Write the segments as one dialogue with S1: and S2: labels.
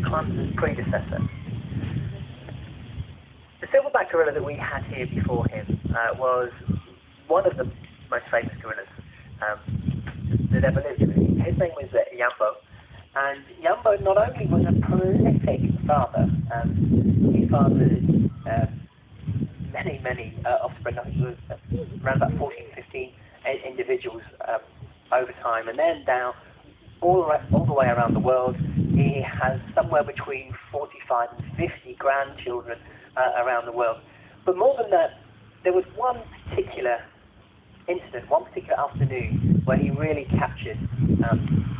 S1: Clemson's predecessor. The silverback gorilla that we had here before him was one of the most famous gorillas that ever lived. His name was Yambo, and Yambo not only was a prolific father, he fathered many offspring. I think it was around about 14, 15 individuals over time, and then now all the way around the world. He has somewhere between 45 and 50 grandchildren around the world. But more than that, there was one particular incident, one particular afternoon, where he really captured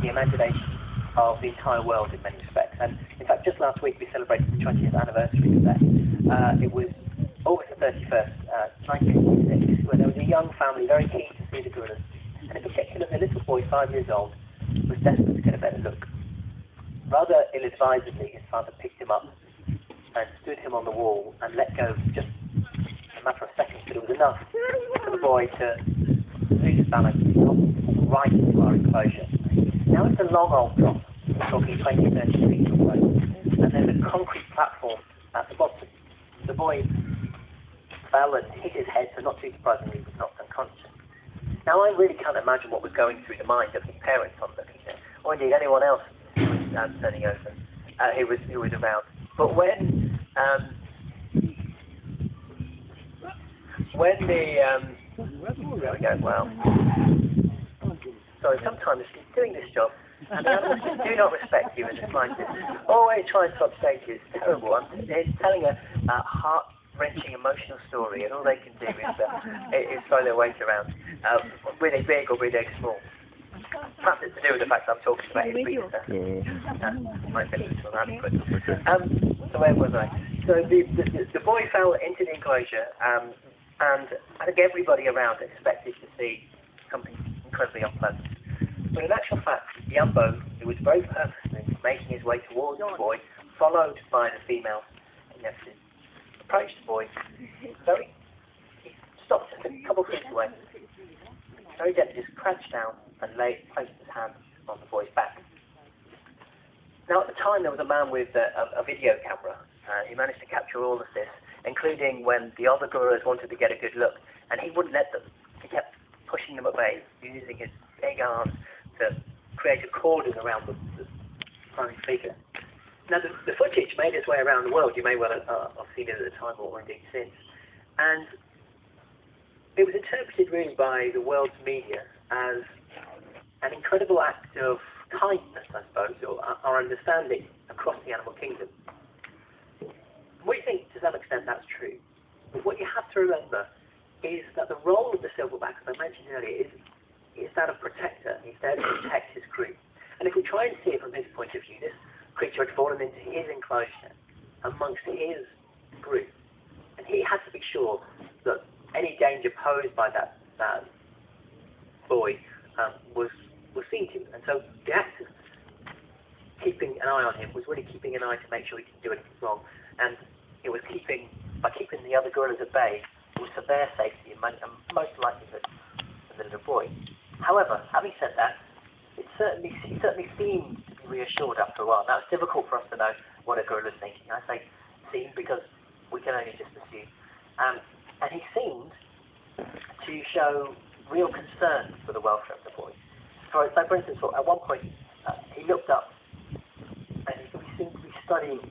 S1: the imagination of the entire world in many respects. And in fact, just last week we celebrated the 20th anniversary of that. It was August the 31st, 1986, where there was a young family very keen to see the gorillas. And in particular, the little boy, 5 years old, was desperate to get a better look. Rather ill-advisedly, his father picked him up and stood him on the wall and let go just a matter of seconds, but it was enough for the boy to lose his balance and drop right into our enclosure. Now it's a long old drop, we're talking 20, 30 feet or so, and there's a concrete platform at the bottom. The boy fell and hit his head, so not too surprisingly, he was knocked unconscious. Now I really can't imagine what was going through the mind of his parents on looking there, or indeed anyone else who was turning over, who was around. But when there we go, wow. Sorry, sometimes doing this job, and the animals just do not respect you in the slightest. Always trying to upstage you, it's terrible. It's telling a heart-wrenching emotional story, and all they can do is throw their weight around, really big or really small. Perhaps it's to do with the fact that I'm talking about his predecessor. Might be a little inadequate. So where was I? So the boy fell into the enclosure, and I think everybody around expected to see something incredibly unpleasant. But in actual fact, Yambo, who was very purposely making his way towards the boy, followed by the female nephew, approached the boy. He stopped just a couple of feet away. Very gently just crouched down and placed his hand on the boy's back. Now at the time there was a man with a video camera. He managed to capture all of this, including when the other gorillas wanted to get a good look, and he wouldn't let them. He kept pushing them away, using his big arms to create a cordon around the prime figure. Now the footage made its way around the world. You may well have seen it at the time or indeed since. And it was interpreted really by the world's media as an incredible act of kindness, I suppose, or our understanding across the animal kingdom. We think to some extent that's true. But what you have to remember is that the role of the silverback, as I mentioned earlier, is that of protector. He's there to protect his group. And if we try and see it from his point of view, this creature had fallen into his enclosure amongst his group. And he had to be sure that any danger posed by that boy was seen to him. And so the act of keeping an eye on him was really keeping an eye to make sure he didn't do anything wrong. And it was by keeping the other gorillas at bay, it was for their safety and most likely the little boy. However, having said that, he certainly seemed to be reassured after a while. Now it's difficult for us to know what a gorilla's thinking. I say seemed because we can only just assume. And he seemed to show real concern for the welfare of the boy. So for instance, at one point, he looked up and he seemed to be studying